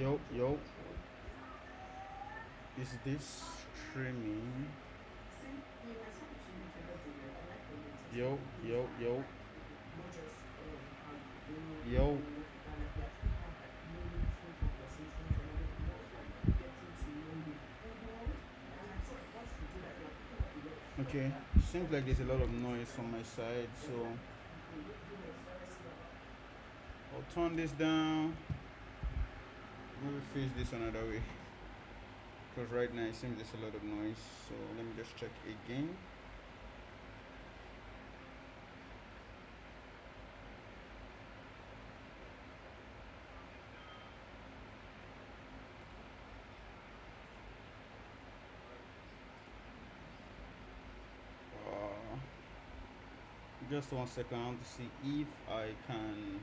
Yo, is this streaming? Yo. Yo. Okay, seems like there's a lot of noise on my side, so I'll turn this down. Maybe face this another way. Because right now it seems there's a lot of noise, so let me just check again. Just 1 second, I want to see if I can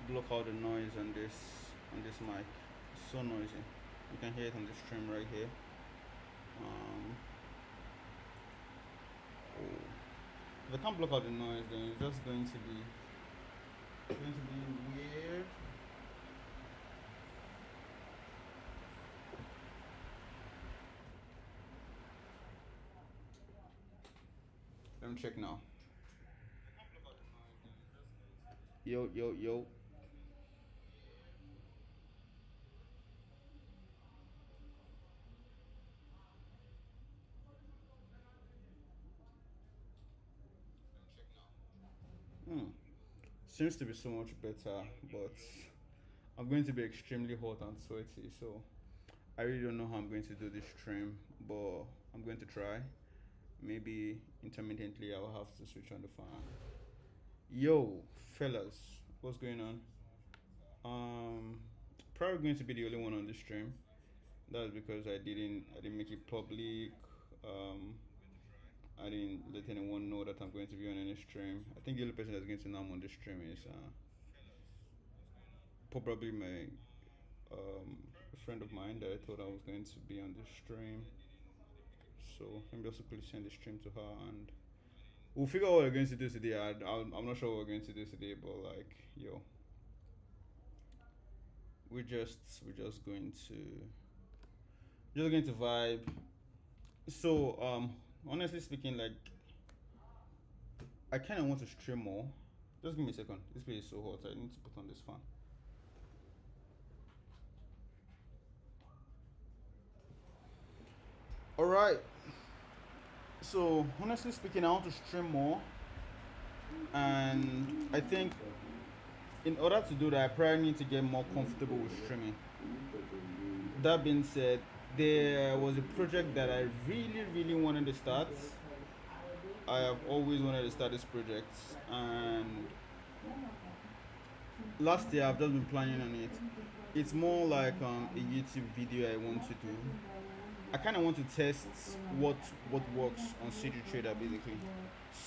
block out the noise on this mic. It's so noisy. You can hear it on the stream right here. Oh. If I can't block out the noise, then it's just going to be weird. Let me check now. Yo. Seems to be so much better, but I'm going to be extremely hot and sweaty, so I really don't know how I'm going to do this stream, but I'm going to try. Maybe intermittently I'll have to switch on the fan. Yo, fellas, what's going on? Um, Probably going to be the only one on this stream. That's because I didn't make it public. Um, I didn't let anyone know that I'm going to be on any stream. I think the only person that's going to know I'm on this stream is probably my a friend of mine that I thought I was going to be on this stream. So let me also quickly send the stream to her, and we'll figure out what we're going to do today. I'm not sure what we're going to do today, but like, yo, we're just going to vibe. So honestly speaking, like, I kind of want to stream more. Just give me a second. This place is so hot. I need to put on this fan. All right. So honestly speaking, I want to stream more, and I think in order to do that, I probably need to get more comfortable with streaming. That being said, there was a project that I really wanted to start. I have always wanted to start this project, and last year I've just been planning on it. It's more like a YouTube video I want to do. I kind of want to test what works on CGTrader basically.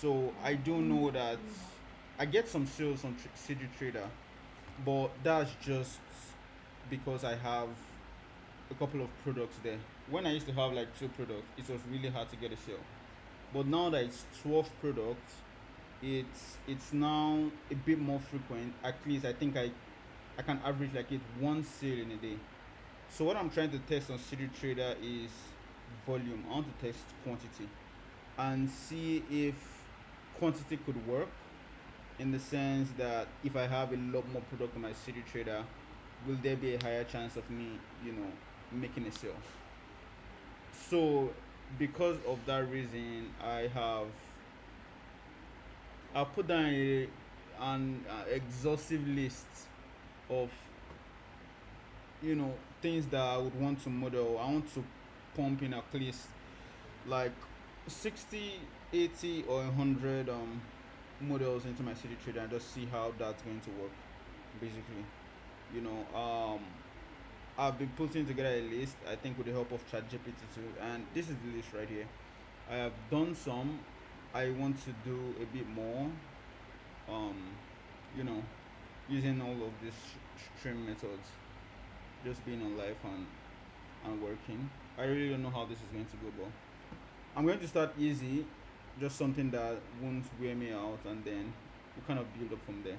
So I do know that I get some sales on CGTrader, but that's just because I have a couple of products there. When I used to have like 2 products, it was really hard to get a sale. But now that it's 12 products, it's now a bit more frequent. At least I think I can average like it 1 sale in a day. So what I'm trying to test on CGTrader is volume. I want to test quantity and see if quantity could work, in the sense that if I have a lot more product on my CGTrader, will there be a higher chance of me, making a sale? So because of that reason, I put down an exhaustive list of things that I would want to model. I want to pump in at least like 60, 80, or 100 models into my CGTrader and just see how that's going to work. Basically, you know, um, I've been putting together a list. I think with the help of ChatGPT too, and this is the list right here. I have done some. I want to do a bit more. Um, you know, using all of these stream methods, just being on live and working. I really don't know how this is going to go, but I'm going to start easy, just something that won't wear me out, and then we kind of build up from there.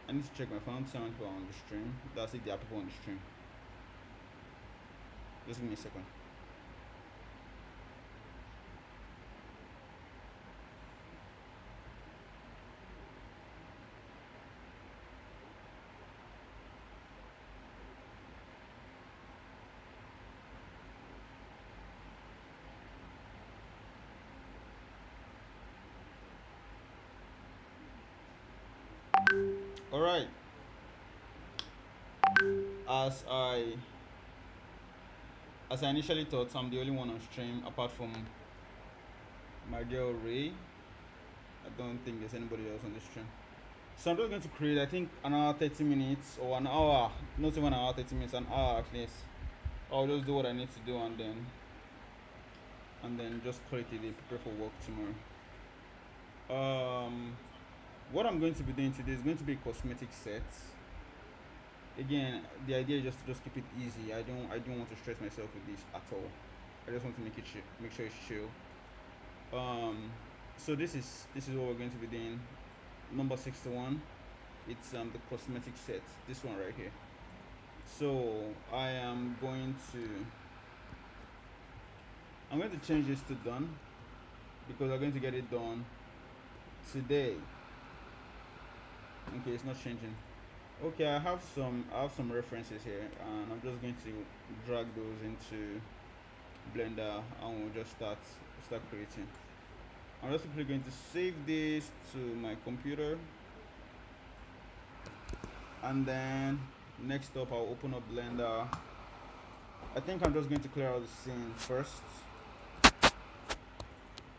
I need to check my phone, see how many people are on the stream. That's if there are people on the stream. Just give me a second. All right. As I initially thought, I'm the only one on stream apart from my girl Ray. I don't think there's anybody else on this stream. So I'm just going to create, I think, an hour 30 minutes or an hour, not even an hour 30 minutes, an hour at least. I'll just do what I need to do and then just call it a day, prepare for work tomorrow. What I'm going to be doing today is going to be a cosmetic set. Again, the idea is just to keep it easy. I don't want to stress myself with this at all. I just want to make sure it's chill. So this is what we're going to be doing. Number 61. It's the cosmetic set. This one right here. So I'm going to change this to done because I'm going to get it done today. Okay, it's not changing. Okay, I have some references here, and I'm just going to drag those into Blender, and we'll just start creating. I'm just simply going to save this to my computer, and then next up I'll open up Blender. I think I'm just going to clear out the scene first.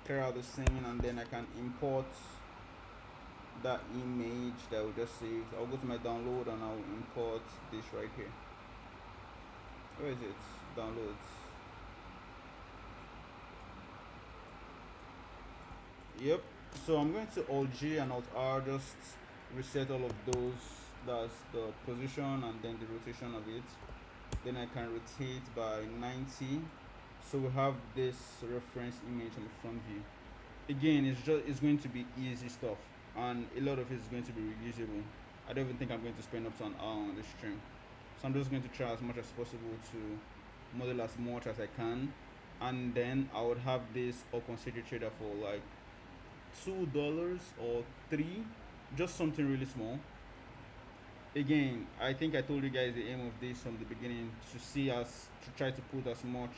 Clear out the scene, and then I can import that image that we just saved. I'll go to my download and I'll import this right here. Where is it? Downloads. Yep. So I'm going to Alt G and Alt R, just reset all of those. That's the position and then the rotation of it. Then I can rotate by 90. So we have this reference image on the front view. Again, it's going to be easy stuff, and a lot of it is going to be reusable. I don't even think I'm going to spend up to an hour on this stream, so I'm just going to try as much as possible to model as much as I can, and then I would have this up on CGTrader for like $2 or $3, just something really small. Again, I think I told you guys the aim of this from the beginning, to try to put as much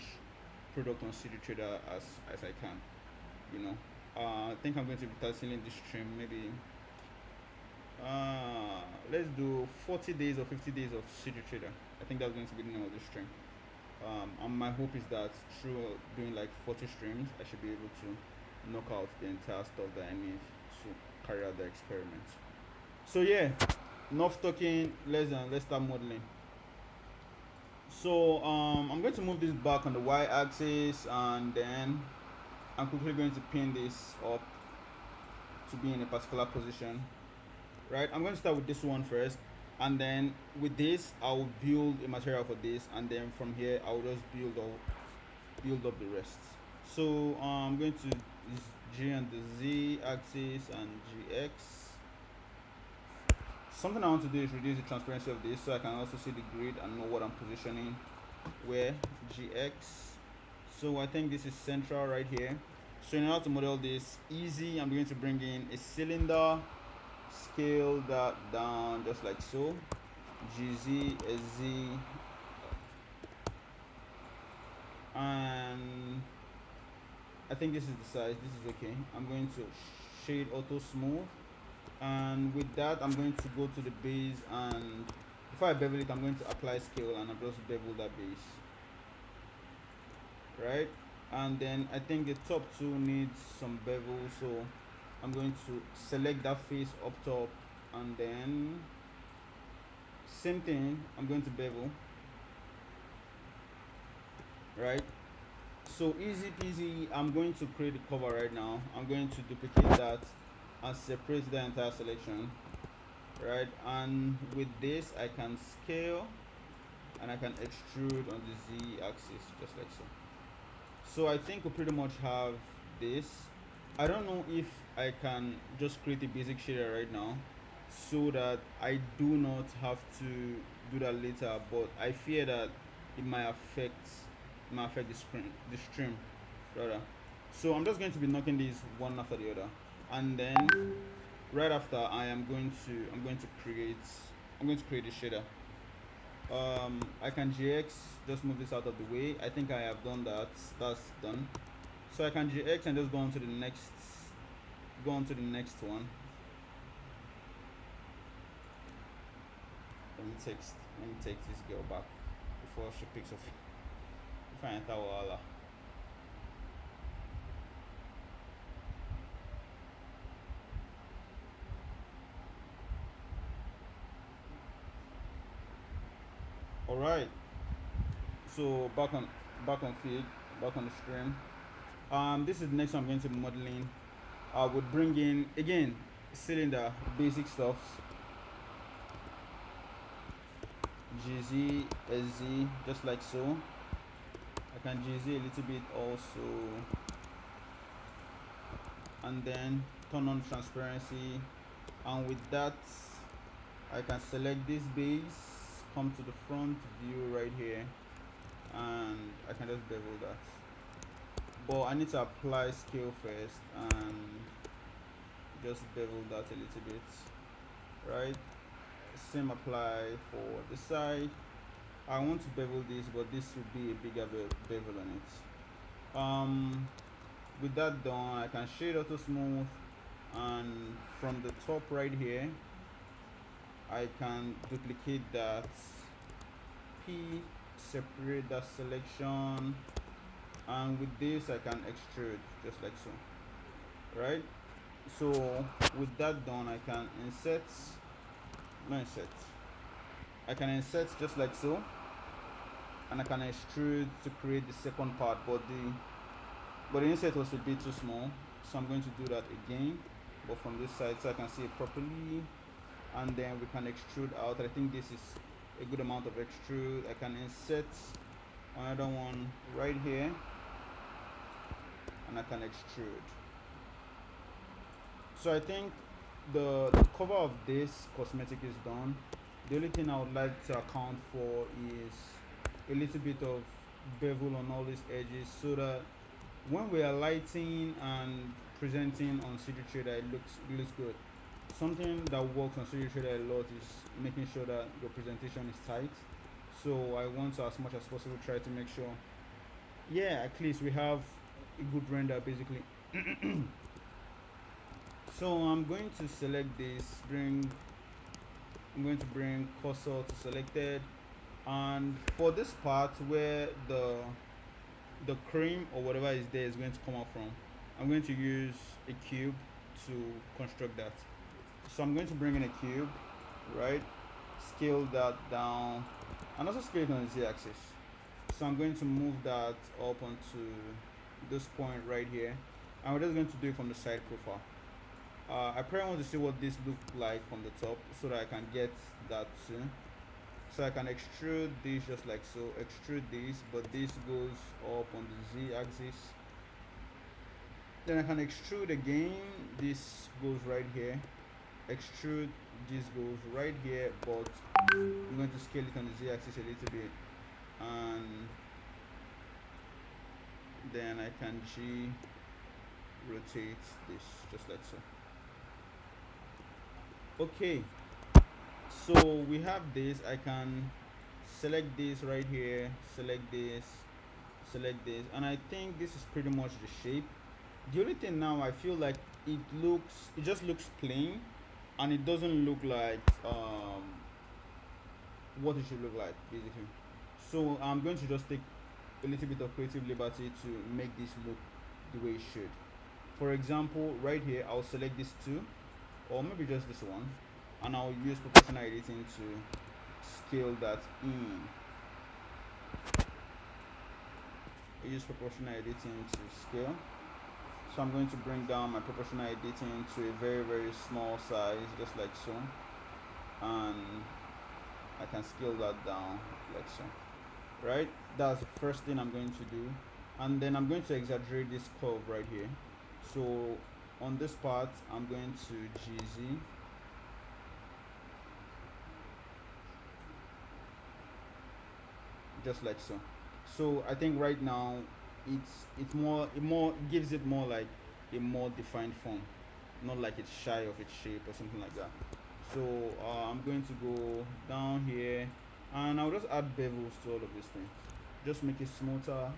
product on CGTrader as I can, you know. I think I'm going to be titling this stream maybe let's do 40 days or 50 days of CGTrader. I think that's going to be the name of this stream. And my hope is that through doing like 40 streams, I should be able to knock out the entire stuff that I need to carry out the experiment. So yeah, enough talking. Let's start modeling. So I'm going to move this back on the y-axis, and then I'm quickly going to pin this up to be in a particular position. Right, I'm going to start with this one first, and then with this I'll build a material for this, and then from here I'll just build up the rest. So I'm going to use G and the Z axis and GX. Something I want to do is reduce the transparency of this so I can also see the grid and know what I'm positioning where. GX. So I think this is central right here. So in order to model this easy, I'm going to bring in a cylinder, scale that down just like so. GZ, SZ, and I think this is the size. This is okay. I'm going to shade auto smooth, and with that I'm going to go to the base, and before I bevel it I'm going to apply scale, and I'll just bevel that base. Right, and then I think the top two needs some bevel, so I'm going to select that face up top, and then same thing, I'm going to bevel. Right, so easy peasy. I'm going to create the cover right now. I'm going to duplicate that and separate the entire selection. Right, and with this I can scale and I can extrude on the Z axis just like so. So I think we pretty much have this. I don't know if I can just create a basic shader right now. so that I do not have to do that later. But I fear that it might affect the stream rather. So I'm just going to be knocking these one after the other, and then right after I'm going to create a shader. I can GX, just move this out of the way. I think I have done that. That's done. So I can GX and just go on to the next one. Let me text this girl back before she picks up. If I enter Wala. Alright. So back on the screen. This is the next one I'm going to be modeling. I would bring in again cylinder basic stuffs. GZ, SZ, just like so. I can GZ a little bit also, and then turn on transparency, and with that I can select this base, come to the front view right here, and I can just bevel that. But I need to apply scale first and just bevel that a little bit, right? Same apply for the side. I want to bevel this, but this would be a bigger bevel on it. With that done, I can shade auto smooth, and from the top right here I can duplicate that P, separate that selection, and with this I can extrude just like so, right? So with that done, I can insert I can insert just like so, and I can extrude to create the second part, but the insert was a bit too small, so I'm going to do that again, but from this side so I can see it properly, and then we can extrude out. I think this is a good amount of extrude. I can insert another one right here, and I can extrude. So I think the cover of this cosmetic is done. The only thing I would like to account for is a little bit of bevel on all these edges, so that when we are lighting and presenting on CGTrader, it looks good. Something that works on CGTrader a lot is making sure that your presentation is tight. So I want to, as much as possible, try to make sure, yeah, at least we have a good render basically. So I'm going to select this, I'm going to bring cursor to selected, and for this part where the cream or whatever is there is going to come out from, I'm going to use a cube to construct that. So I'm going to bring in a cube, right? Scale that down, and also scale it on the z-axis. So I'm going to move that up onto this point right here, and we're just going to do it from the side profile. I probably want to see what this looks like from the top, so that I can get that too. So I can extrude this just like so, extrude this, but this goes up on the z-axis. Then I can extrude again, this goes right here, extrude, this goes right here, but I'm going to scale it on the z-axis a little bit, and then I can G rotate this just like so. Okay, so we have this. I can select this right here, select this, and I think this is pretty much the shape. The only thing now, I feel like it just looks plain, and it doesn't look like what it should look like basically. So I'm going to just take a little bit of creative liberty to make this look the way it should. For example, right here I'll select this two, or maybe just this one, and I'll use proportional editing to scale that in. I use proportional editing to scale. So I'm going to bring down my proportional editing to a very small size, just like so, and I can scale that down like so. Right, that's the first thing I'm going to do, and then I'm going to exaggerate this curve right here. So on this part I'm going to GZ, just like so. So I think right now it gives it more like a more defined form, not like it's shy of its shape or something like that. So I'm going to go down here, and I'll just add bevels to all of these things. Just make it smoother.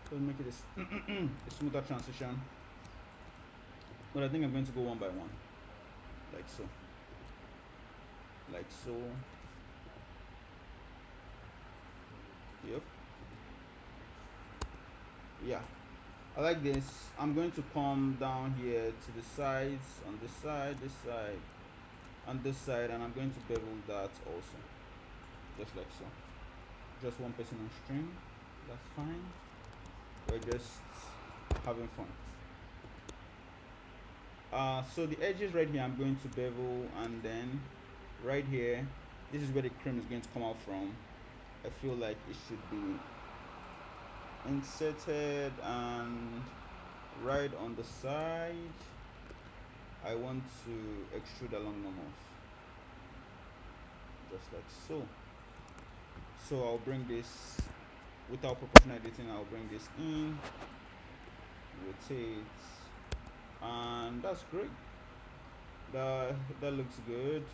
Just make it a smoother transition. But I think I'm going to go one by one, like so, like so. Yep. Yeah, I like this. I'm going to come down here to the sides, on this side, this side, and this side, and I'm going to bevel that also, just like so. Just one person on stream, that's fine. We're just having fun. So the edges right here, I'm going to bevel, and then right here, this is where the cream is going to come out from. I feel like it should be inserted, and right on the side I want to extrude along normals, just like so. So I'll bring this without proportional editing. I'll bring this in, rotate, and that's great. That looks good.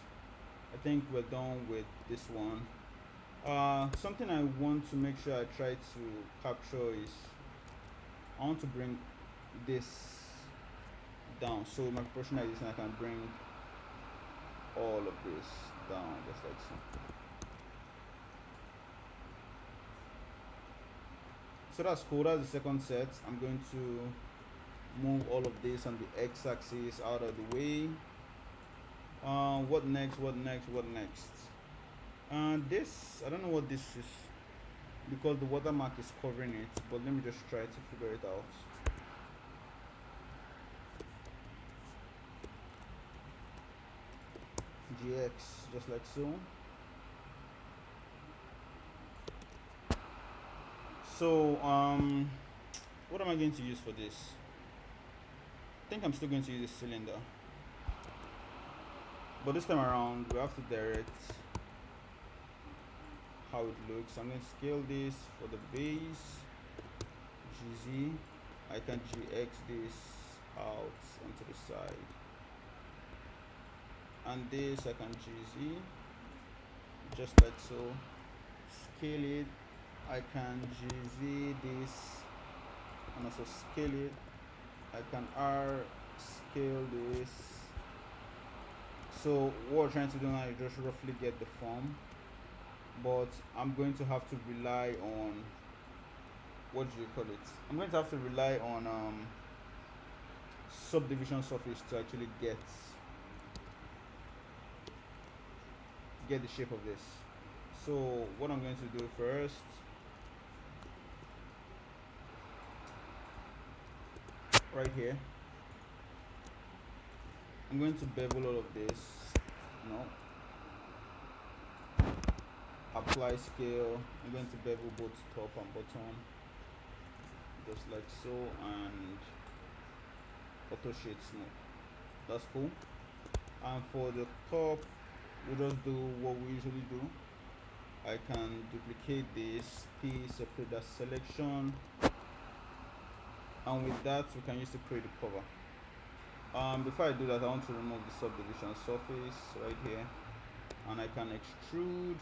I think we're done with this one. Something I want to make sure I try to capture is I want to bring this down. So my proportional editing, I can bring all of this down, just like so. So that's cool. That's the second set. I'm going to move all of this on the x-axis out of the way. What next? What next? What next? This, I don't know what this is because the watermark is covering it, but let me just try to figure it out. GX, just like so. So what am I going to use for this? I think I'm still going to use this cylinder, but this time around we have to direct how it looks. I'm going to scale this for the base, GZ. I can GX this out onto the side, and this I can GZ, just like so. Scale it. I can GZ this and also scale it. I can R scale this. So what we're trying to do now is just roughly get the form, but I'm going to have to rely on, what do you call it? I'm going to have to rely on subdivision surface to actually get the shape of this. So what I'm going to do first, right here, I'm going to bevel all of this. No. Apply scale. I'm going to bevel both top and bottom, just like so, and auto shade smooth. That's cool. And for the top, we just do what we usually do. I can duplicate this piece, separate that selection, and with that we can use to create the cover. Before I do that, I want to remove the subdivision surface right here, and I can extrude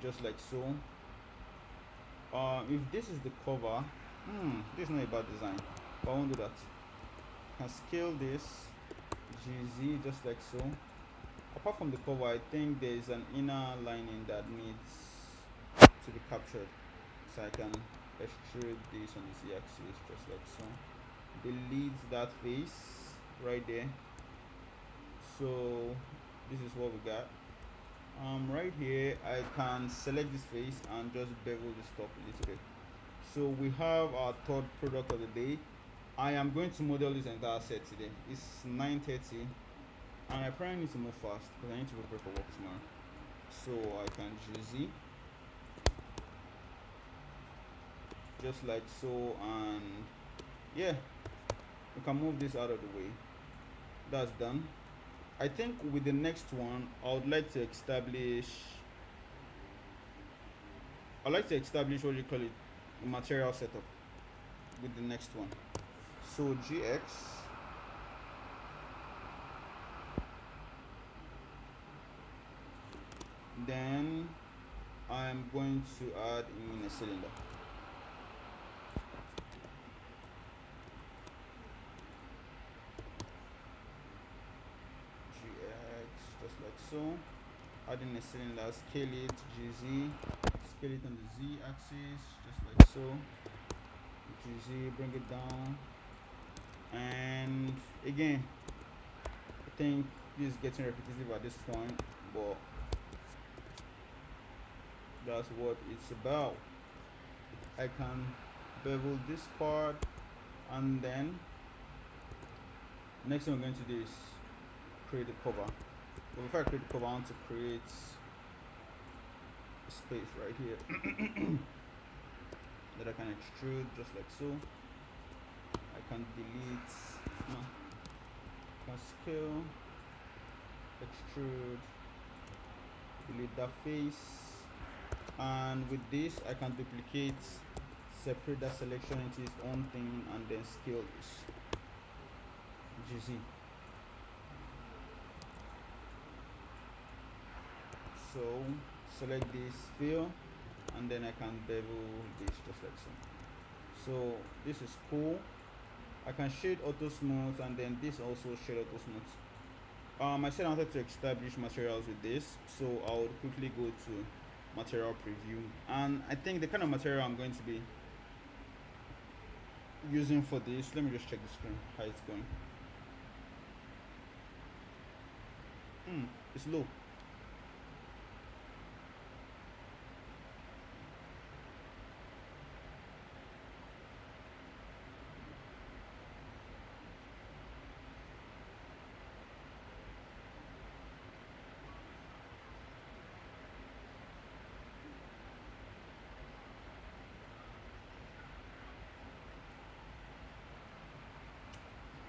just like so. If this is the cover, this is not a bad design, but I won't do that. I can scale this GZ just like so. Apart from the cover, I think there is an inner lining that needs to be captured, so I can extrude this on the z-axis just like so. Delete that face right there. So this is what we got. Right here I can select this face and just bevel this top a little bit. So we have our third product of the day. I am going to model this entire set today. It's 9:30 and I probably need to move fast because I need to prepare for work tomorrow. So I can GZ just like so, and yeah, we can move this out of the way. That's done. I think with the next one I would like to establish I like to establish what you call it, material setup with the next one. So GX, then I'm going to add in a cylinder. GX, just like so. Add in a cylinder, scale it, GZ, scale it on the Z axis, just like so. GZ, bring it down. And again, I think this is getting repetitive at this point, but that's what it's about. I can bevel this part, and then next thing we're going to do is create a cover. But before I create the cover, I want to create a space right here that I can extrude just like so. I can delete, no, I can scale, extrude, delete that face, and with this I can duplicate, separate that selection into its own thing, and then scale this. GZ. So select this fill, and then I can bevel this just like so. So this is cool. I can shade auto smooth, and then this also shade auto smooth. I said I wanted to establish materials with this, so I would quickly go to material preview, and I think the kind of material I'm going to be using for this, let me just check the screen how it's going. It's low.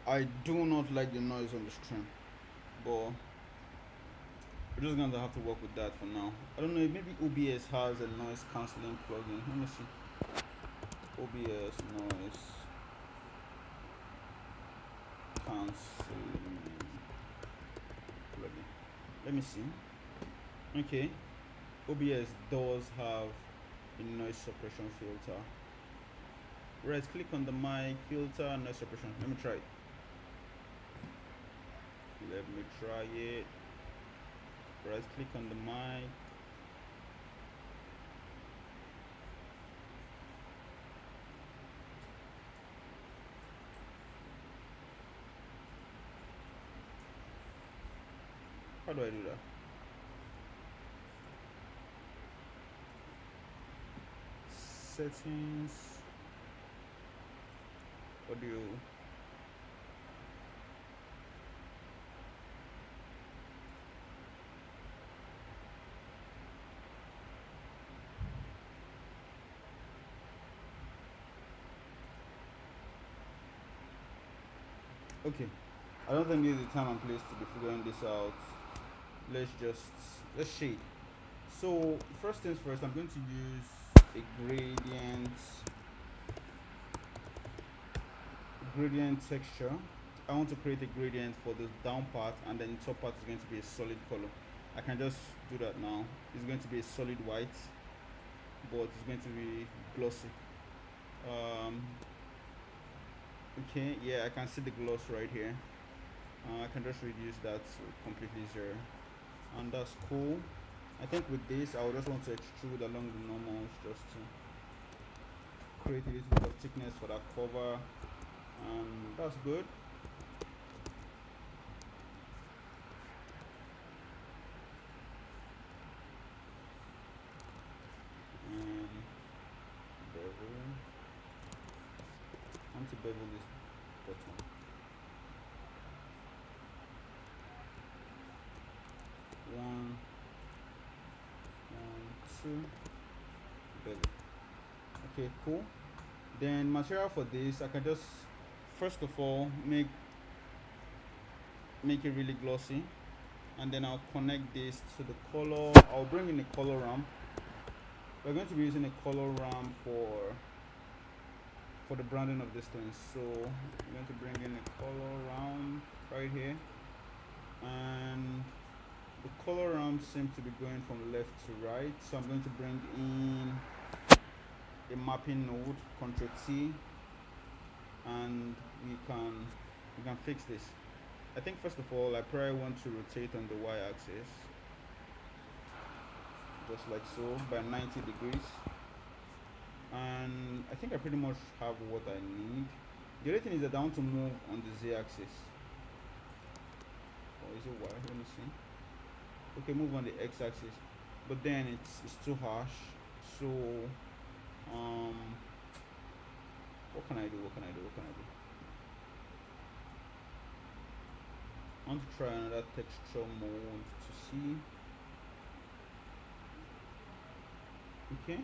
I do not like the noise on the stream, but we're just gonna have to work with that for now. I don't know, maybe OBS has a noise cancelling plugin. Let me see. OBS noise cancelling plugin. Let me see. Okay, OBS does have a noise suppression filter. Right click on the mic, filter, noise suppression. Let me try it. Let me try it. Right click on the mic. How do I do that? Settings, audio. Okay, I don't think this is the time and place to be figuring this out. Let's shade. So first things first, I'm going to use a gradient texture. I want to create a gradient for this down part, and then the top part is going to be a solid color. I can just do that now. It's going to be a solid white, but it's going to be glossy. Okay, yeah, I can see the gloss right here. I can just reduce that to completely zero, and that's cool. I think with this I would just want to extrude along the normals just to create a little bit of thickness for that cover, and that's good. And bevel. I want to bevel this bottom. One, two, bevel. Okay, cool. Then material for this, I can just first of all make it really glossy, and then I'll connect this to the color. I'll bring in the color ramp, we're going to be using a color ramp for the branding of this thing. So I'm going to bring in a color ramp right here, and the color ramp seems to be going from left to right. So I'm going to bring in a mapping node, Ctrl T, and we can fix this. I think first of all, I probably want to rotate on the y-axis, just like so, by 90 degrees. And I think I pretty much have what I need. The other thing is that I want to move on the z-axis. Or is it y? Let me see. Okay, move on the x-axis, but then it's too harsh. So what can I do? I want to try another texture mode to see. Okay.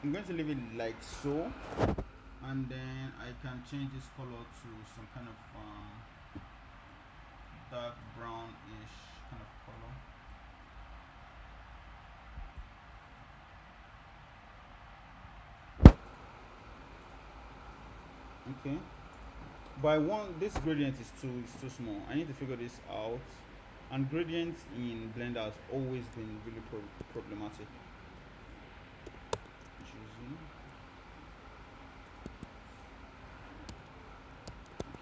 I'm going to leave it like so, and then I can change this color to some kind of dark brownish kind of color. Okay, but I want this gradient is too small. I need to figure this out, and gradients in Blender has always been really problematic.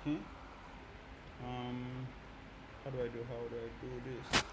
Okay. How do I do this?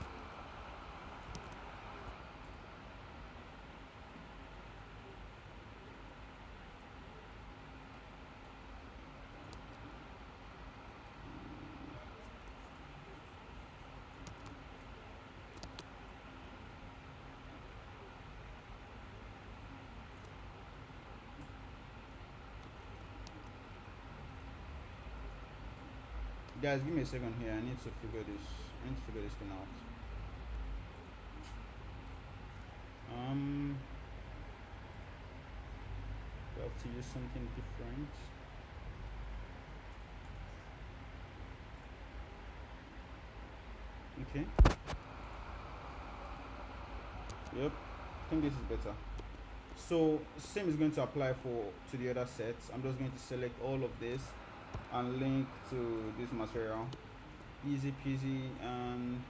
Guys, give me a second here. I need to figure this thing out. We have to use something different. Okay. Yep. I think this is better. So same is going to apply to the other sets. I'm just going to select all of this and link to this material. Easy peasy, and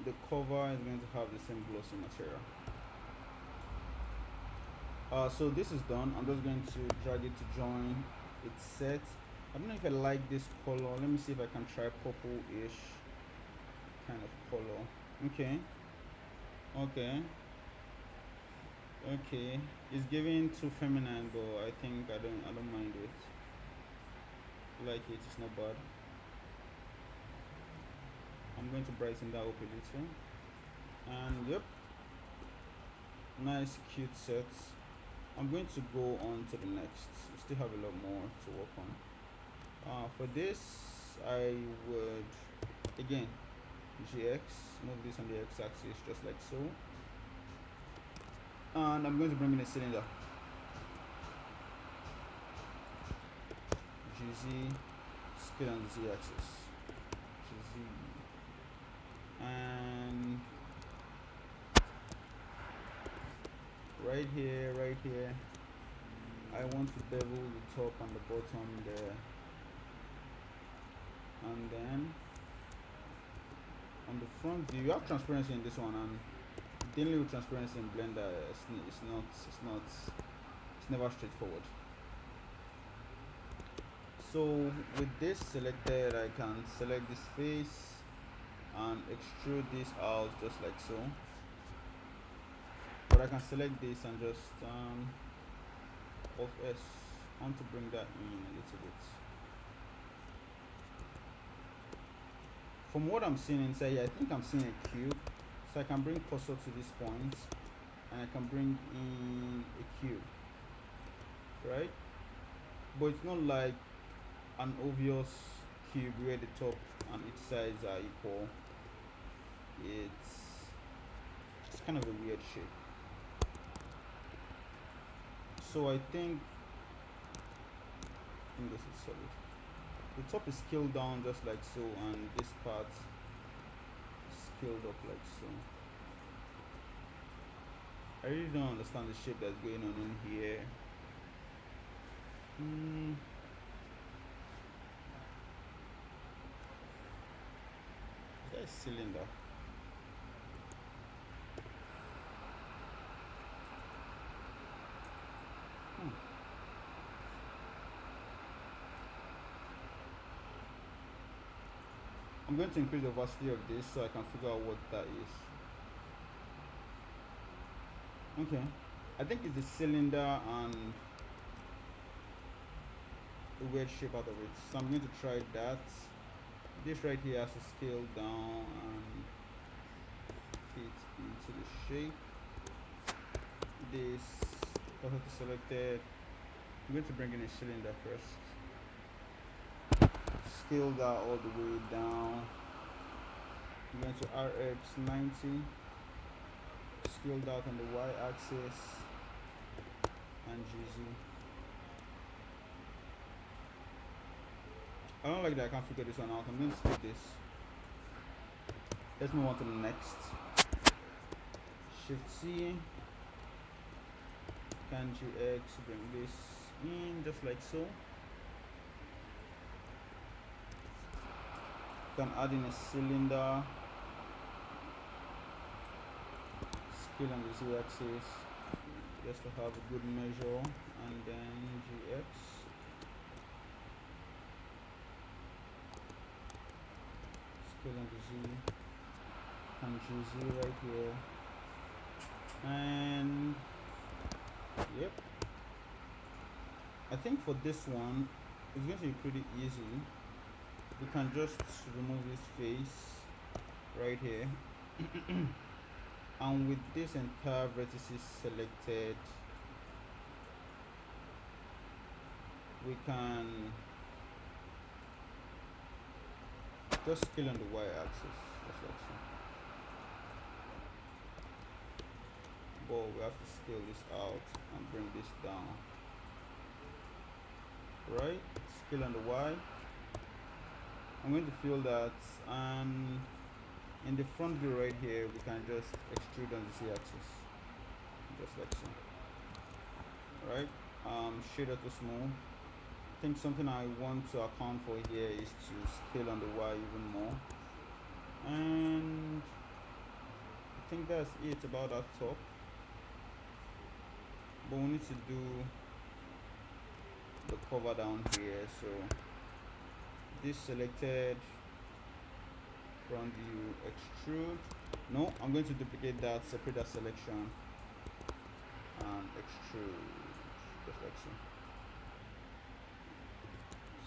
the cover is going to have the same glossy material. So this is done. I'm just going to drag it to join its set. I don't know if I like this color. Let me see if I can try purple-ish kind of color. Okay. It's giving too feminine, but I think I don't mind it. Like it's not bad. I'm going to brighten that up a little, and yep, nice cute sets. I'm going to go on to the next. We still have a lot more to work on. For this, I would again GX, move this on the x-axis just like so, and I'm going to bring in a cylinder. GZ, scale on the z-axis, GZ, and right here I want to bevel the top and the bottom there, and then on the front view you have transparency in this one, and dealing with transparency in Blender it's never straightforward. So with this selected, I can select this face and extrude this out just like so, but I can select this and just Alt S. I want to bring that in a little bit. From what I'm seeing inside here, I think I'm seeing a cube, so I can bring cursor to this point and I can bring in a cube, right? But it's not like an obvious cube where the top and each sides are equal. It's kind of a weird shape. So I think this is solid. The top is scaled down just like so, and this part is scaled up like so. I really don't understand the shape that's going on in here. Is that a cylinder? I'm going to increase the opacity of this so I can figure out what that is. Okay, I think it's a cylinder and a weird shape out of it. So I'm going to try that. This right here has to scale down and fit into the shape. This perfectly selected. I'm going to bring in a cylinder first. Scale that all the way down. I'm going to RX 90. Scaled out on the y-axis and GZ. I don't like that I can't figure this one out. I'm going to skip this. Let's move on to the next. Shift C. Can GX, bring this in just like so. Can add in a cylinder. Scale on the z-axis just to have a good measure, and then GX. Scale on the Z and GZ right here, and yep. I think for this one it's going to be pretty easy. We can just remove this face right here. And with this entire vertices selected, we can just scale on the y-axis just like so. But we have to scale this out and bring this down. Right, scale on the y. I'm going to fill that, and in the front view right here we can just extrude on the z-axis just like so. Right, shader to smooth. I think something I want to account for here is to scale on the y even more, and I think that's it about that top. But we need to do the cover down here. So this selected, front view, extrude. No, I'm going to duplicate that, separate that selection, and extrude just like so.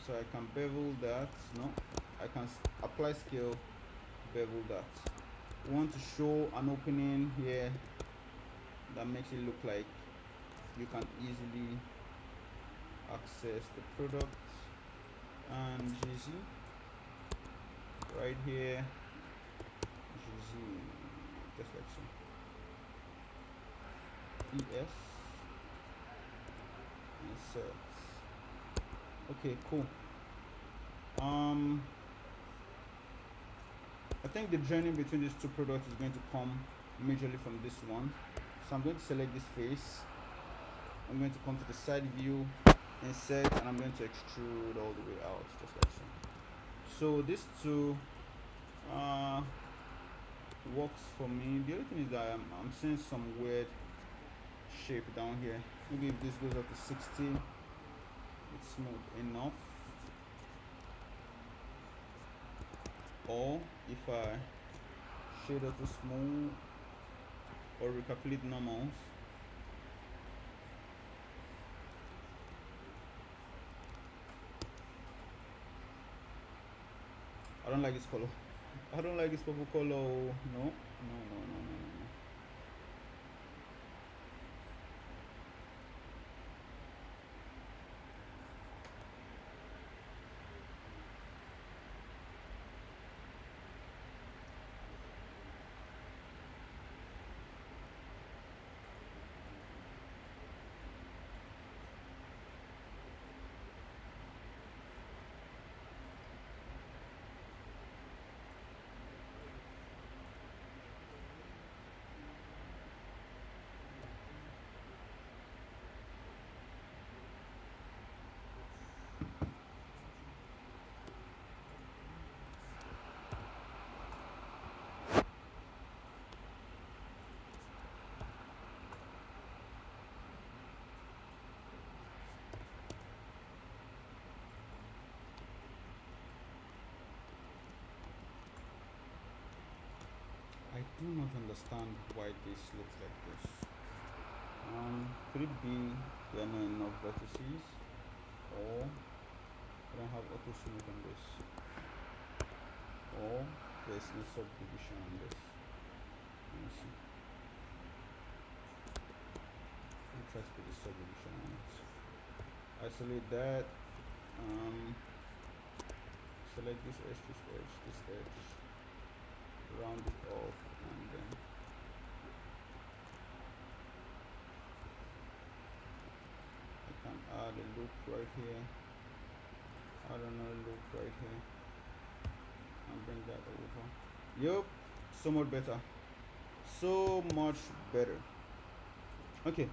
So I can bevel that. No, I can apply scale, bevel that. We want to show an opening here that makes it look like you can easily access the product, and GZ right here, GZ just like so. ES insert. Okay, cool. I think the journey between these two products is going to come majorly from this one. So I'm going to select this face. I'm going to come to the side view, insert, and I'm going to extrude all the way out just like so. So these two works for me. The other thing is that I'm seeing some weird shape down here. Maybe if this goes up to 60, it's smooth enough. Or if I shader to smooth or recalculate normals, I don't like this color. I don't like this purple color. No, no, no, no, no, no. do not understand why this looks like this. Could it be there are not enough vertices, or I don't have auto select on this, or there's no subdivision on this? Let me see. Let me try to put the subdivision on it. Isolate that. Select this edge, this edge, round it off, and then I can add a loop right here, add another loop right here, and bring that over. Yup, so much better. So much better. Okay,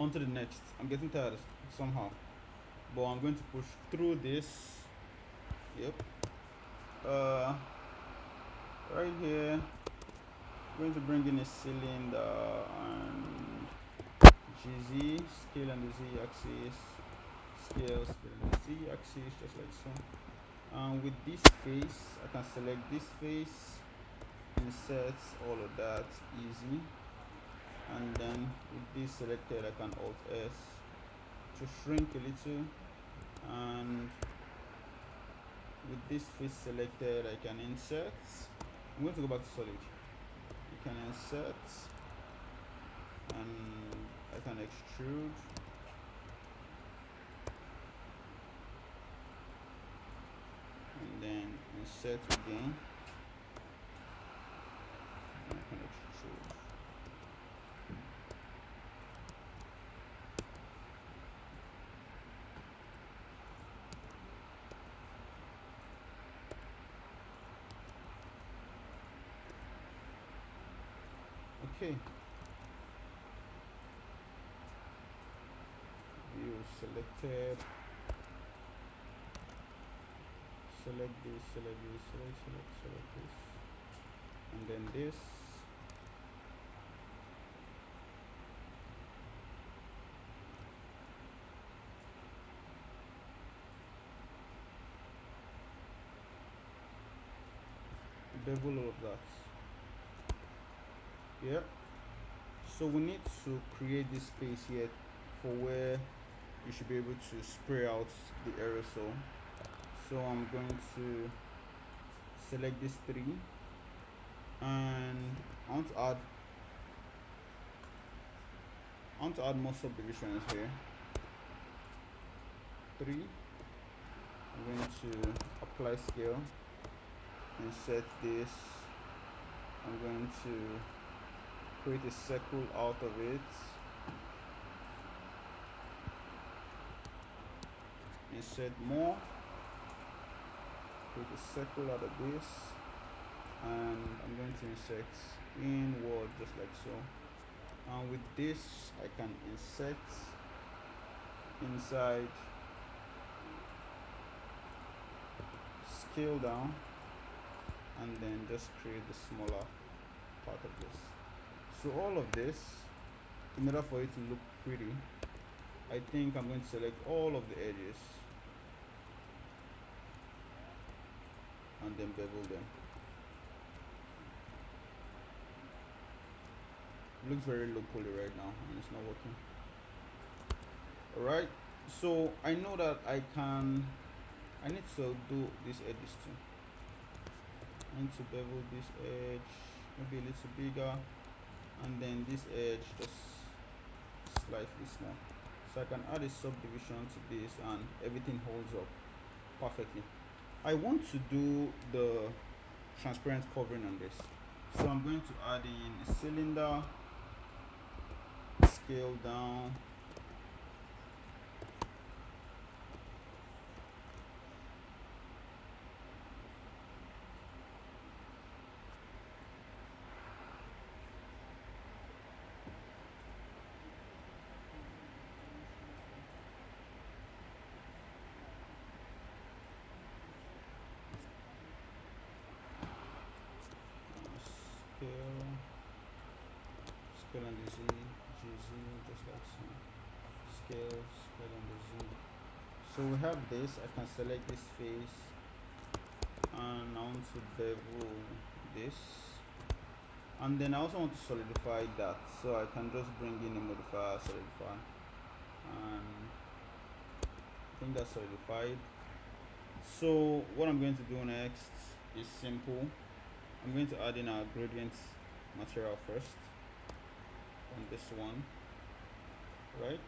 on to the next. I'm getting tired somehow, but I'm going to push through this. Yep. Right here, I'm going to bring in a cylinder and GZ, scale on the Z axis, scale on the Z axis, just like so. And with this face, I can select this face, insert all of that, easy. And then with this selected, I can Alt S to shrink a little, and with this face selected, I can insert. I'm going to go back to solid. You can insert, and I can extrude, and then insert again, and I can extrude. Okay, view selected, select this, select this, and then this. Bevel all of that. Yeah, so we need to create this space here for where you should be able to spray out the aerosol. So I'm going to select these three, and I want to add more subdivisions here. 3. I'm going to apply scale, insert this. I'm going to create a circle out of it, insert more, create a circle out of this, and I'm going to insert inward just like so. And with this I can insert inside, scale down, and then just create the smaller part of this. So all of this, in order for it to look pretty, I think I'm going to select all of the edges and then bevel them. It looks very locally right now and it's not working. Alright, so I know that I need to do these edges too. I need to bevel this edge maybe a little bigger, and then this edge just slightly small, so I can add a subdivision to this and everything holds up perfectly. I want to do the transparent covering on this, so I'm going to add in a cylinder, scale down, scale on the Z, GZ, just like so. Scale on the Z. So we have this. I can select this face, and I want to bevel this. And then I also want to solidify that, so I can just bring in a modifier solidify, and I think that's solidified. So what I'm going to do next is simple. I'm going to add in our gradient material first on this one, right?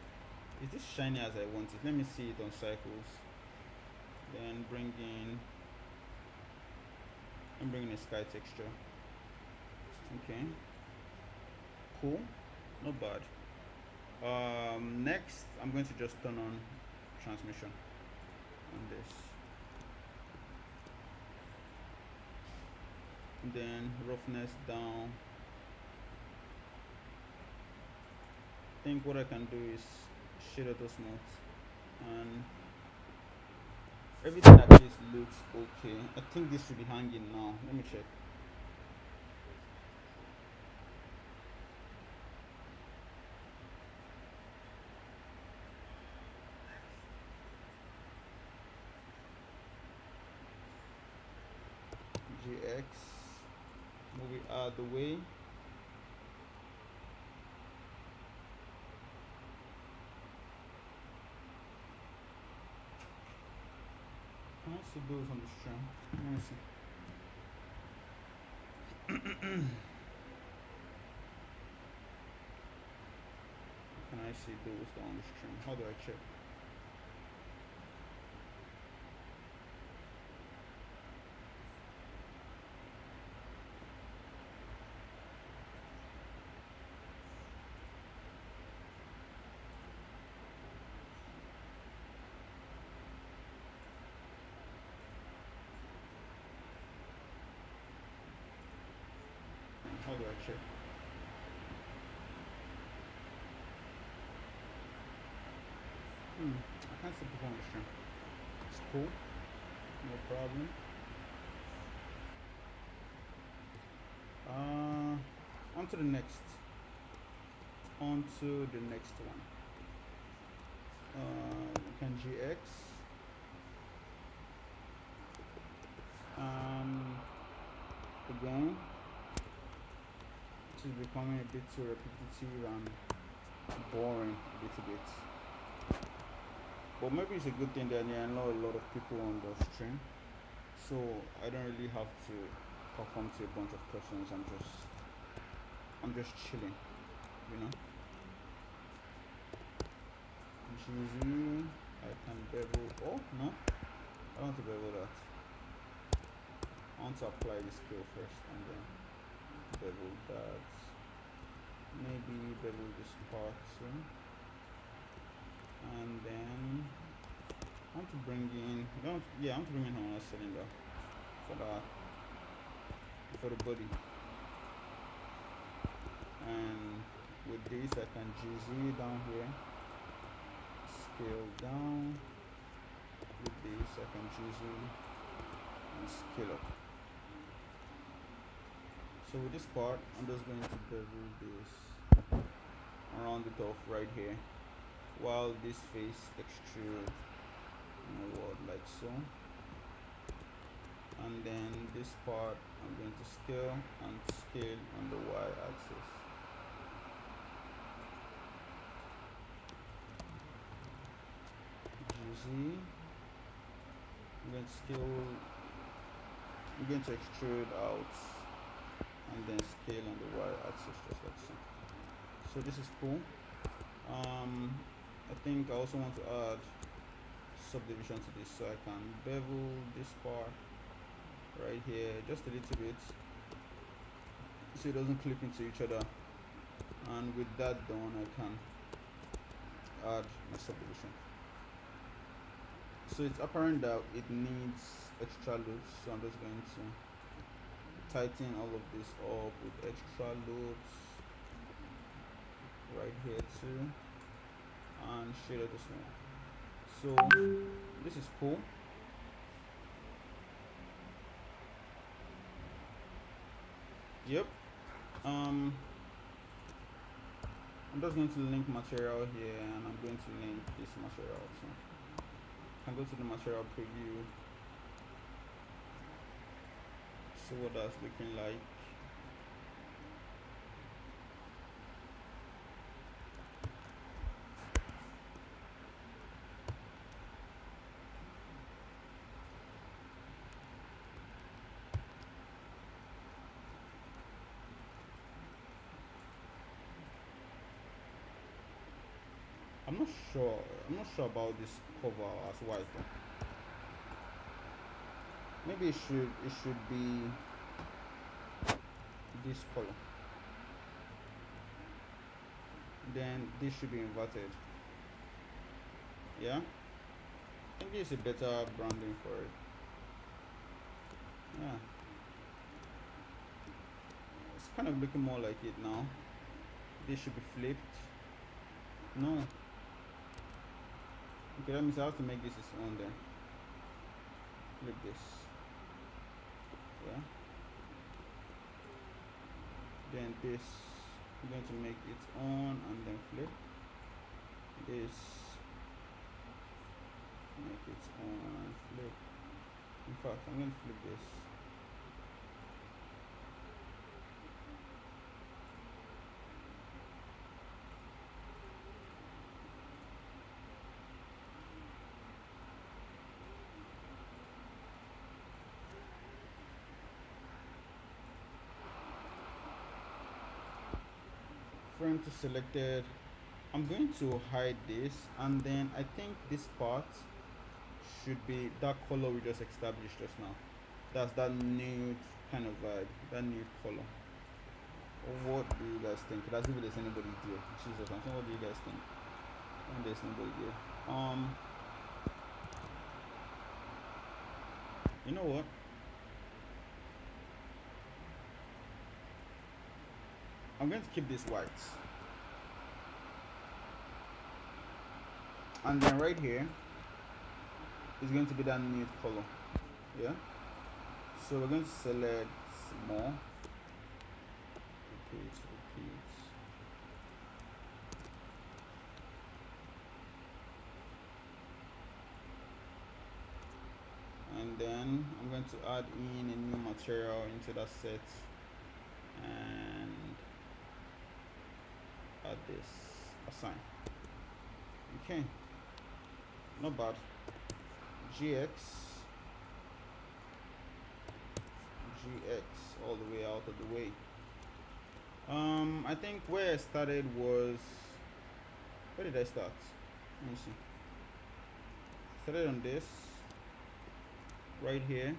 Is this shiny as I want it? Let me see it on cycles. Then I'm bringing a sky texture. Okay, cool, not bad. Next I'm going to just turn on transmission on this, and then roughness down. I think what I can do is shade auto smooth, and everything at least looks okay. I think this should be hanging now. Let me check. GX, move it out of the way. Can I see those on the stream? Let me see. Can I see those on the stream? How do I check? How do I check? I can't see people on the stream. It's cool, no problem. On to the next. On to the next one. We can GX. Again, it is becoming a bit too repetitive and boring a little bit. But maybe it's a good thing that there are not a lot of people on the stream, so I don't really have to perform to a bunch of persons. I'm just chilling, you know. GZ, I can bevel. Oh no, I don't want to bevel that. I want to apply the scale first and then bevel that. Maybe bevel this part too. And then I want to bring in, I want to bring in another cylinder for the body. And with this I can GZ down here, scale down. With this I can GZ and scale up. So with this part, I'm just going to bevel this around it off right here, while this face extrude inward like so. And then this part I'm going to scale on the y-axis. GZ. I'm going to extrude out and then scale on the y-axis just like so. So this is cool. I think I also want to add subdivision to this, so I can bevel this part right here just a little bit so it doesn't clip into each other, and with that done I can add my subdivision. So it's apparent that it needs extra loops, so I'm just going to tighten all of this up with extra loops right here too, and shade it this one. So this is cool. Yep. I'm just going to link material here, and I'm going to link this material also. I can go to the material preview, see what that's looking like. I'm not sure. I'm not sure about this cover as white. Maybe it should be this color. Then this should be inverted. Yeah. I think this is a better branding for it. Yeah. It's kind of looking more like it now. This should be flipped. No. Okay, that means I have to make this its own then. Flip this. Yeah. Then this I'm going to make its own and then flip. This make its own and flip. In fact, I'm going to flip this. Frame to selected. I'm going to hide this, and then I think this part should be that color we just established just now. That's that nude kind of vibe, that nude color. What do you guys think? As if there's anybody there. Jesus, I'm saying, what do you guys think? When there's nobody there. You know what? I'm going to keep this white. And then right here is going to be that nude color. Yeah. So we're going to select more. Repeat. And then I'm going to add in a new material into that set and add this assign. Okay, not bad. GX all the way out of the way. I think where I started was, where did I start? Let me see. Started on this right here,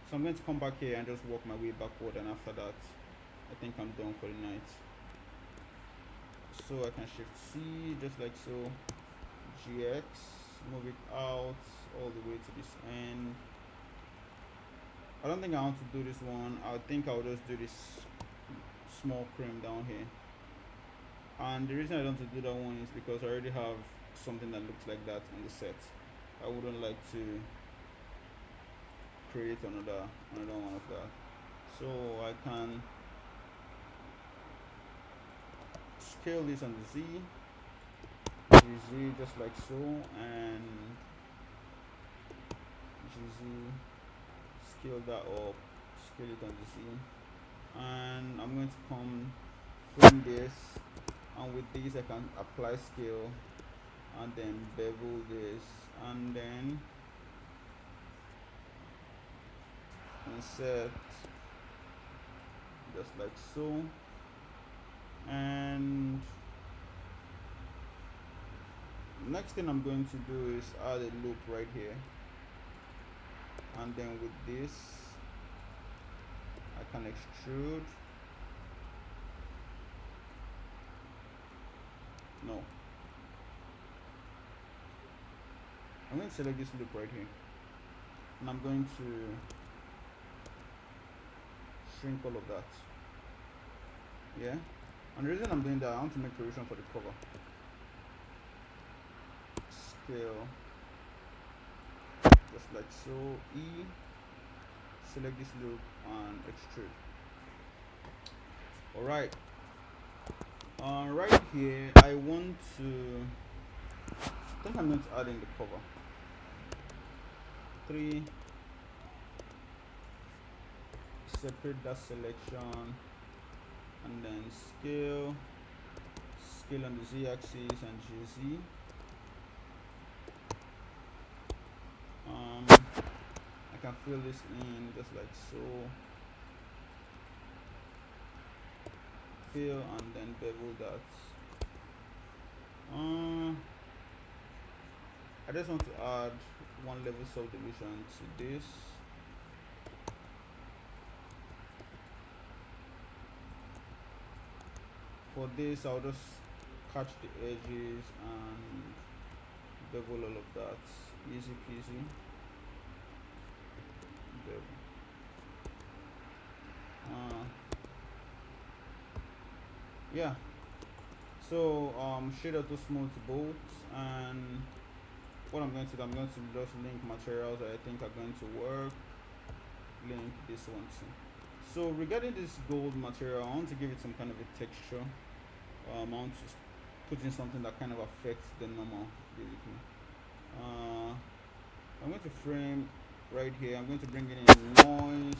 so I'm going to come back here and just work my way backward, and after that I think I'm done for the night. So I can shift C just like so, GX, move it out all the way to this end. I don't think I want to do this one. I think I'll just do this small cream down here, and the reason I don't want to do that one is because I already have something that looks like that on the set. I wouldn't like to create another one of that, so I can scale this on the GZ just like so, and GZ, scale that up, scale it on the Z, and I'm going to come from this, and with this I can apply scale and then bevel this, and then insert just like so, and next thing I'm going to do is add a loop right here, and then with this I can extrude. No, I'm going to select this loop right here, and I'm going to shrink all of that. Yeah, and the reason I'm doing that, I want to make provision for the cover. Scale just like so, E, select this loop and extrude. Alright, right here I want to, I think I'm going to add in the cover 3, separate that selection, and then scale on the Z axis and GZ. I can fill this in just like so, fill and then bevel that. I just want to add one level subdivision to this. For this, I'll just catch the edges and bevel all of that. Easy peasy. Bevel. Yeah. So shader to smooth both, and what I'm going to do, I'm going to just link materials that I think are going to work. Link this one too. So regarding this gold material, I want to give it some kind of a texture. I want to put in something that kind of affects the normal, basically. I'm going to frame right here. I'm going to bring in noise,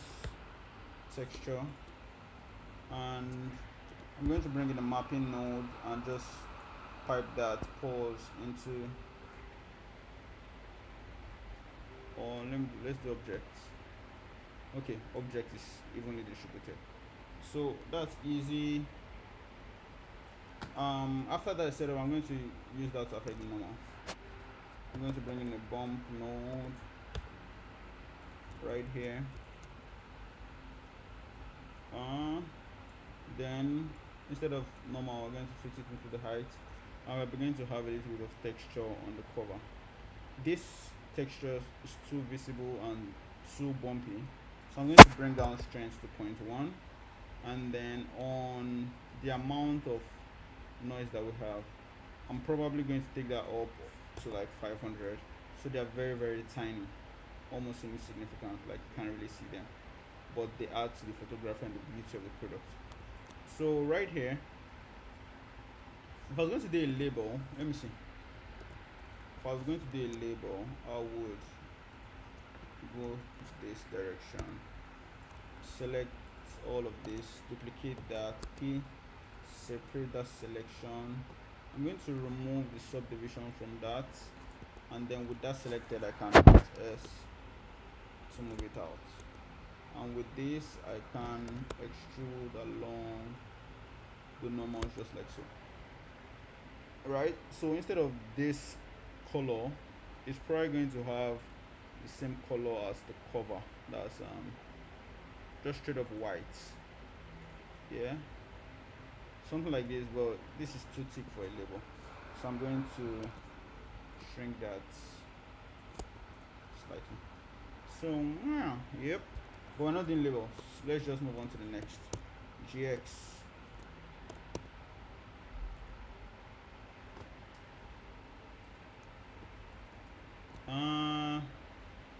texture, and I'm going to bring in a mapping node and just pipe that pause into, or let's do objects. Okay, object is evenly distributed. So that's easy. After that setup, I'm going to use that to affect the normal. I'm going to bring in a bump node right here. Then instead of normal, we're going to fix it into the height, and we're beginning to have a little bit of texture on the cover. This texture is too visible and too bumpy, so I'm going to bring down strength to 0.1, and then on the amount of noise that we have, I'm probably going to take that up to like 500, so they are very, very tiny, almost insignificant, like you can't really see them, but they add to the photography and the beauty of the product. So right here, if I was going to do a label, let me see. If I was going to do a label, I would go this direction, select all of this, duplicate that, P, separate that selection. I'm going to remove the subdivision from that, and then with that selected, I can hit S to move it out. And with this, I can extrude along the normals just like so. Right, so instead of this color, it's probably going to have the same color as the cover. That's just straight up white. Yeah, something like this, but this is too thick for a label, so I'm going to shrink that slightly. So yeah, yep, but we're not doing labels. Let's just move on to the next. GX.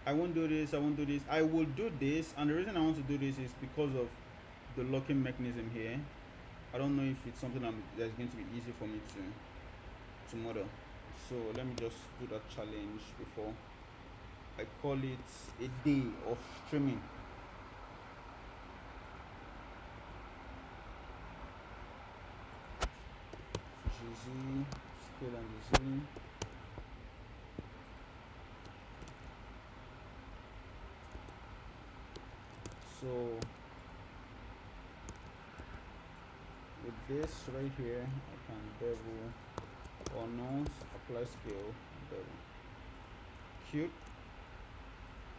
I won't do this, I won't do this. I will do this, and the reason I want to do this is because of the locking mechanism here. I don't know if it's something that's going to be easy for me to model. So let me just do that challenge before I call it a day of streaming. GZ, scale and Z. So with this right here, I can bevel or nose, apply scale, bevel. Cute.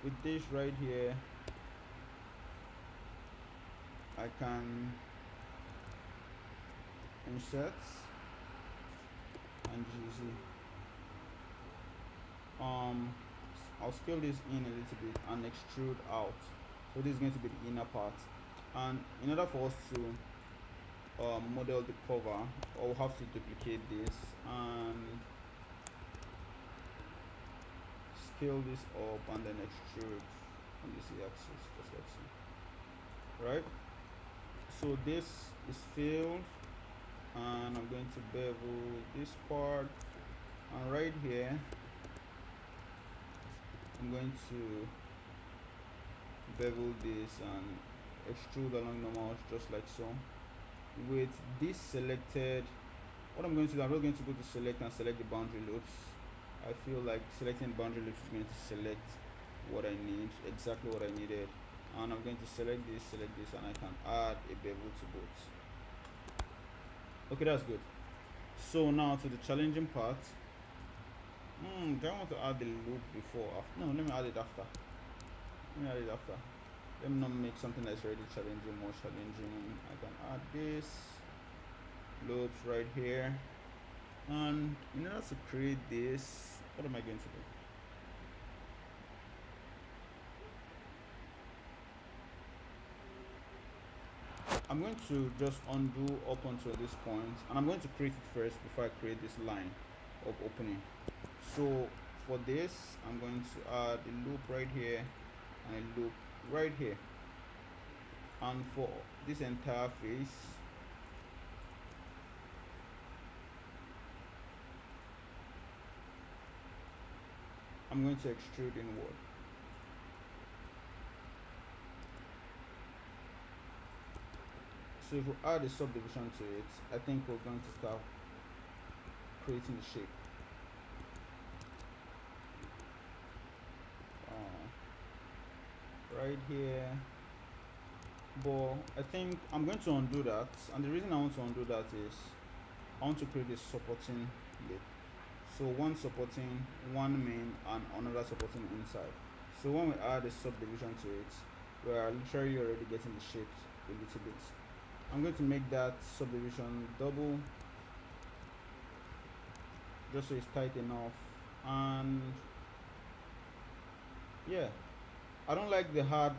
With this right here, I can insert and GZ. I'll scale this in a little bit and extrude out. So this is going to be the inner part, and in order for us to model the cover, I'll have to duplicate this and scale this up and then extrude on this axis, just like so. Right, so this is filled, and I'm going to bevel this part, and right here I'm going to bevel this and extrude along normals just like so. With this selected, what I'm going to do, I'm not going to go to select and select the boundary loops. I feel like selecting boundary loops is going to select what I need, exactly what I needed, and I'm going to select this, and I can add a bevel to both. Okay, that's good. So now to the challenging part. Do I want to add the loop before? No, let me add it after. Let me not make something that's already challenging more challenging. I can add this loops right here. And in order to create this, what am I going to do? I'm going to just undo up until this point, and I'm going to create it first before I create this line of opening. So for this, I'm going to add a loop right here and a loop right here. And for this entire face, I'm going to extrude inward. So if we add a subdivision to it, I think we're going to start creating the shape. Right here. But I think I'm going to undo that, and the reason I want to undo that is I want to create a supporting lip. So one supporting, one main, and another supporting inside. So when we add a subdivision to it, we are literally already getting the shapes a little bit. I'm going to make that subdivision double, just so it's tight enough. And yeah, I don't like the hard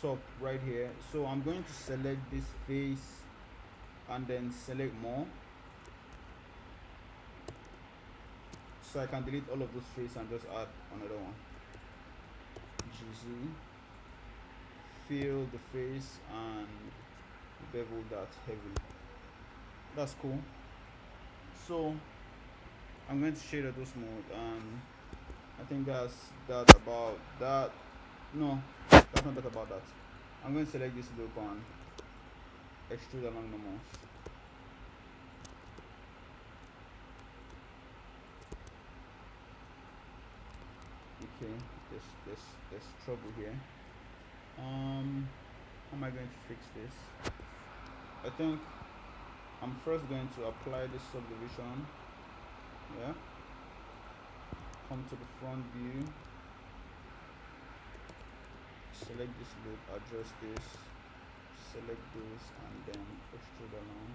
top right here, so I'm going to select this face and then select more, so I can delete all of those faces and just add another one. GZ, fill the face and bevel that heavily. That's cool. So I'm going to shade those mode, and I think that's that about that. No, that's not that about that. I'm going to select this loop and extrude along the mouse. Okay, there's trouble here. How am I going to fix this? I think I'm first going to apply this subdivision. Yeah. Come to the front view. Select this loop, adjust this, select this, and then extrude along.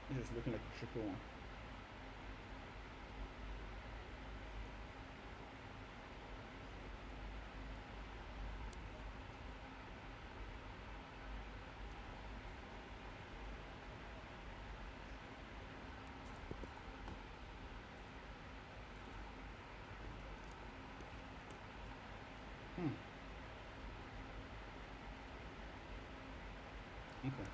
This is looking like a tricky one. Okay.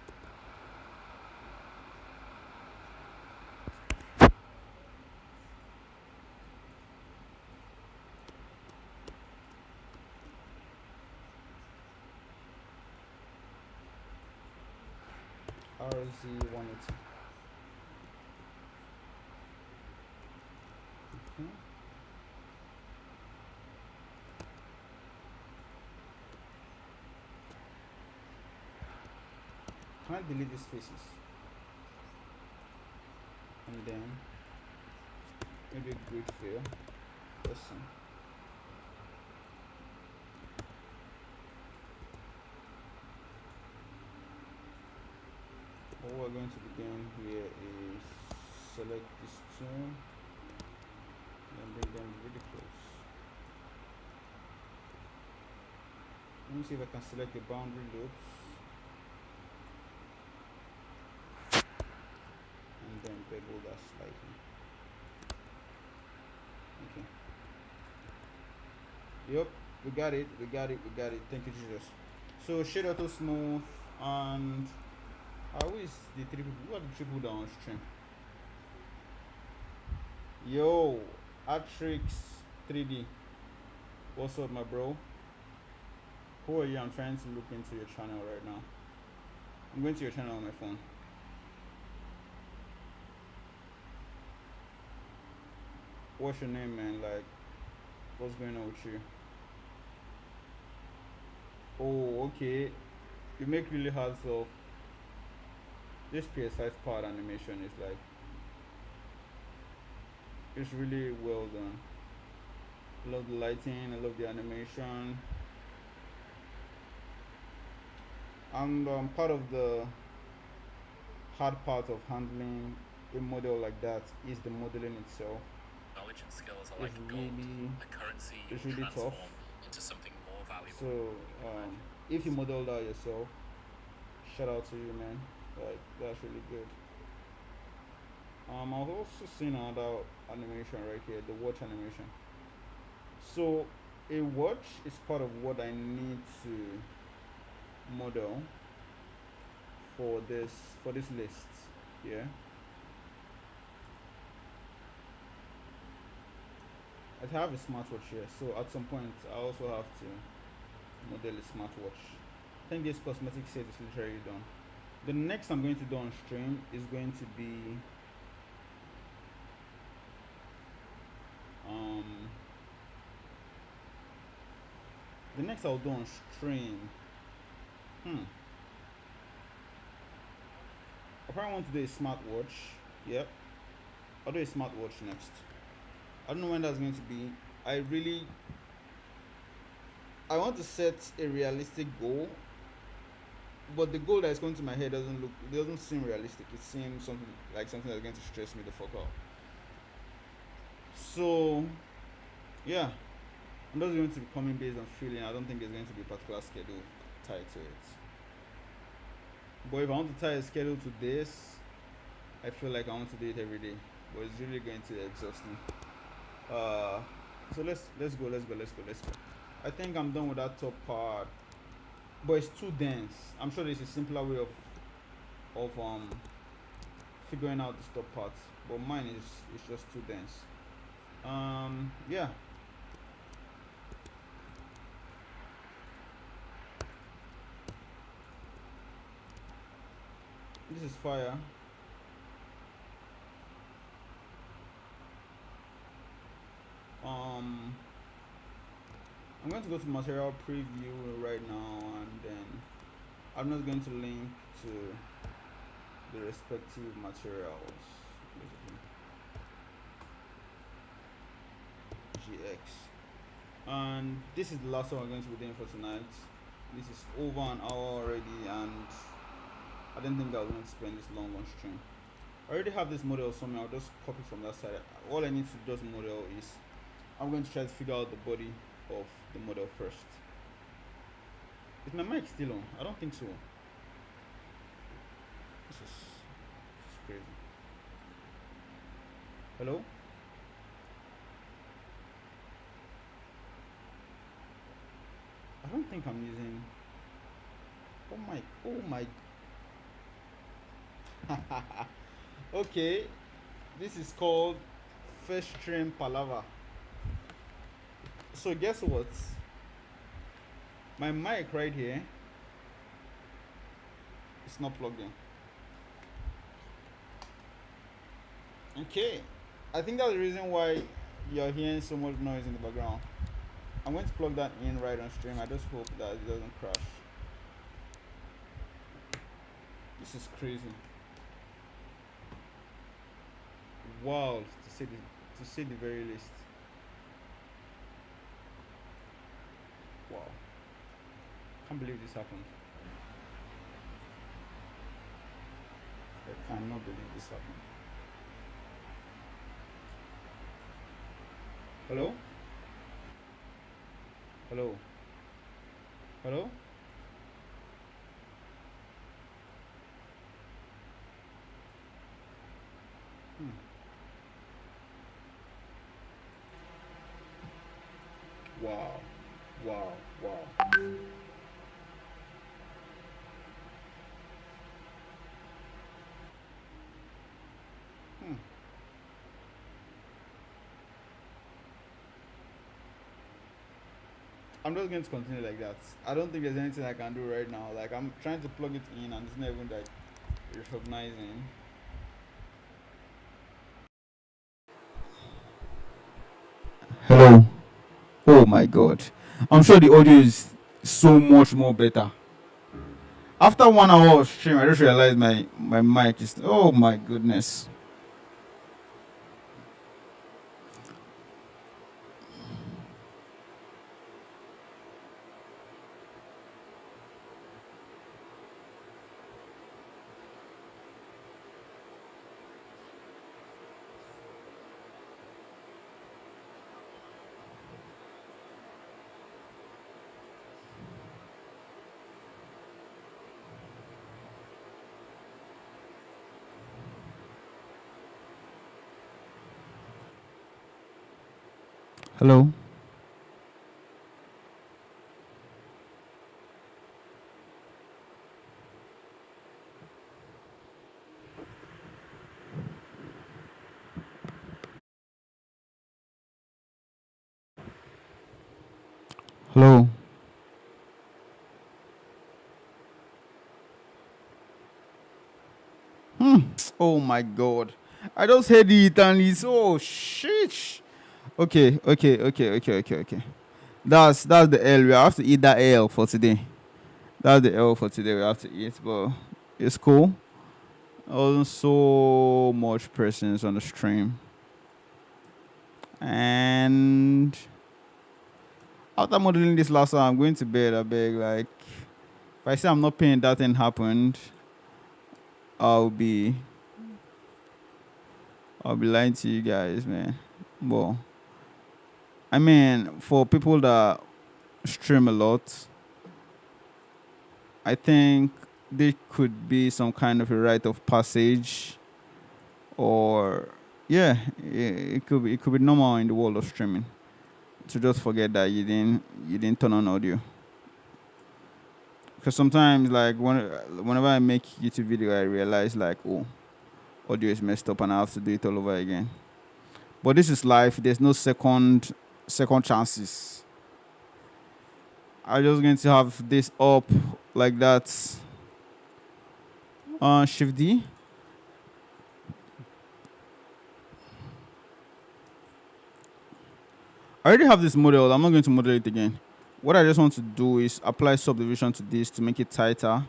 RZ180. Okay. Can I delete these faces? And then maybe a grid fill. Listen. What we're going to be doing here is select this two and bring them really close. Let me see if I can select the boundary loops and then bevel that slightly. Okay. Yep, we got it. Thank you, Jesus. So shade auto smooth, and who is the three people? Who are the three people that are on stream? Yo, Atrix 3D. What's up, my bro? Who are you? I'm trying to look into your channel right now. I'm going to your channel on my phone. What's your name, man? Like, what's going on with you? Oh, okay. You make really hard stuff. this PS5 part animation is like, it's really well done. I love the lighting, I love the animation, and part of the hard part of handling a model like that is the modeling itself. Knowledge and skills are like really, a currency it's really tough into something more valuable. So if you model that yourself, shout out to you, man. Like, that's really good. I've also seen another animation right here, the watch animation. So a watch is part of what I need to model for this list. Yeah. I have a smartwatch here, so at some point I also have to model a smartwatch. I think this cosmetic set is literally done. The next I'm going to do on stream is going to be the next I'll do on stream. I probably want to do a smartwatch. Yep. I'll do a smartwatch next. I don't know when that's going to be. I want to set a realistic goal, but the goal that is going to my head doesn't seem realistic. It seems something that's going to stress me the fuck out. So yeah, I'm just going to be coming based on feeling. I don't think there's going to be a particular schedule tied to it. But if I want to tie a schedule to this, I feel like I want to do it every day. But it's really going to exhaust me. So let's go. I think I'm done with that top part. But it's too dense. I'm sure there's a simpler way of figuring out this top part. But mine is just too dense. Yeah. This is fire. I'm going to go to material preview right now, and then I'm not going to link to the respective materials. GX. And this is the last one we're going to be doing for tonight. This is over an hour already, and I didn't think I was going to spend this long on stream. I already have this model somewhere. I'll just copy from that side. All I need to just model is, I'm going to try to figure out the body of the model first. Is my mic still on? I don't think so. This is crazy. Hello? I don't think I'm using. Oh my. Okay, this is called first stream palaver. So guess what? My mic right here is not plugged in. Okay, I think that's the reason why you're hearing so much noise in the background. I'm going to plug that in right on stream. I just hope that it doesn't crash. This is crazy. Wow, to say the very least. Wow, can't believe this happened. I cannot believe this happened. Hello? Hello? Hello? Wow. I'm just going to continue like that. I don't think there's anything I can do right now. Like, I'm trying to plug it in and it's not even like recognizing. Hello. Oh my god. I'm sure the audio is so much more better. After 1 hour of stream, I just realized my mic is. Oh my goodness. Hello. Hello. Oh my god. I just heard it and it's oh shit. Okay. That's the L. We have to eat that L for today. That's the L for today. We have to eat, but it's cool. Wasn't so much presence on the stream, and after modeling this last one, I'm going to bed. I beg, like, if I say I'm not paying, that thing happened. I'll be lying to you guys, man. Well, I mean, for people that stream a lot, I think there could be some kind of a rite of passage, or yeah, it could be normal in the world of streaming to just forget that you didn't turn on audio. Because sometimes, like, whenever I make YouTube video, I realize like, oh, audio is messed up and I have to do it all over again. But this is life. There's no second chances. I'm just going to have this up like that. Shift D. I already have this model. I'm not going to model it again. What I just want to do is apply subdivision to this to make it tighter.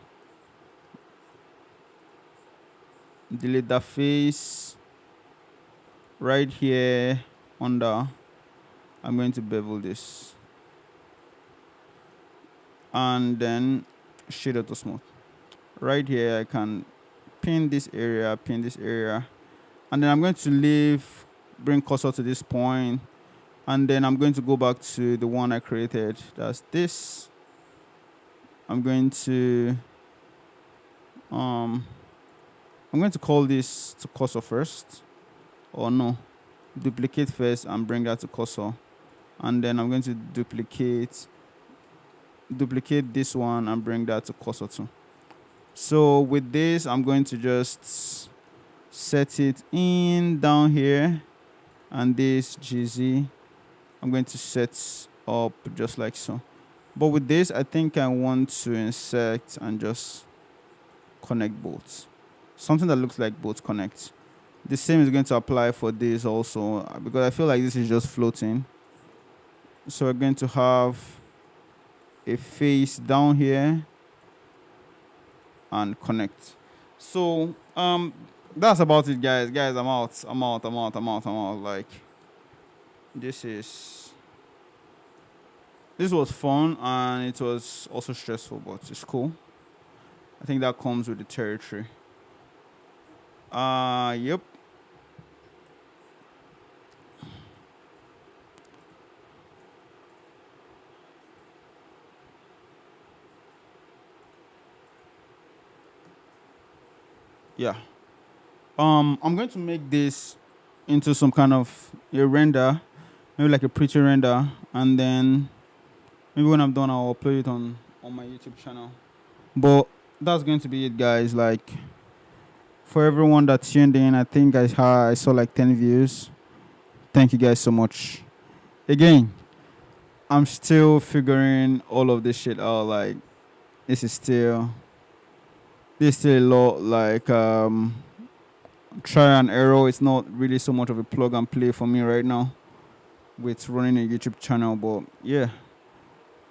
Delete the face. Right here under, I'm going to bevel this. And then shade it to smooth. Right here, I can pin this area. And then I'm going to bring cursor to this point. And then I'm going to go back to the one I created. That's this. I'm going to call this to cursor first. Or no, duplicate first and bring that to cursor. And then I'm going to duplicate this one and bring that to cursor too. So with this, I'm going to just set it in down here. And this GZ, I'm going to set up just like so. But with this, I think I want to insert and just connect both. Something that looks like both connect. The same is going to apply for this also, because I feel like this is just floating. So we're going to have a face down here and connect. So that's about it, guys. I'm out. Like, this was fun and it was also stressful, but it's cool. I think that comes with the territory. Yep. Yeah. I'm going to make this into some kind of a render, maybe like a pretty render, and then maybe when I'm done, I'll upload it on my YouTube channel. But that's going to be it, guys. Like, for everyone that tuned in, I think I saw like 10 views. Thank you guys so much. Again, I'm still figuring all of this shit out. Like, this is still a lot, like try and error. It's not really so much of a plug and play for me right now with running a YouTube channel, but yeah,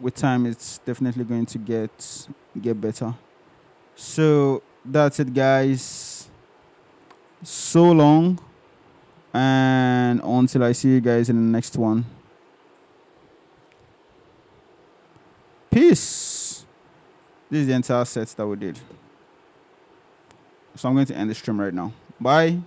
with time it's definitely going to get better. So that's it, guys. So long, and until I see you guys in the next one. Peace. This is the entire set that we did. So I'm going to end the stream right now. Bye.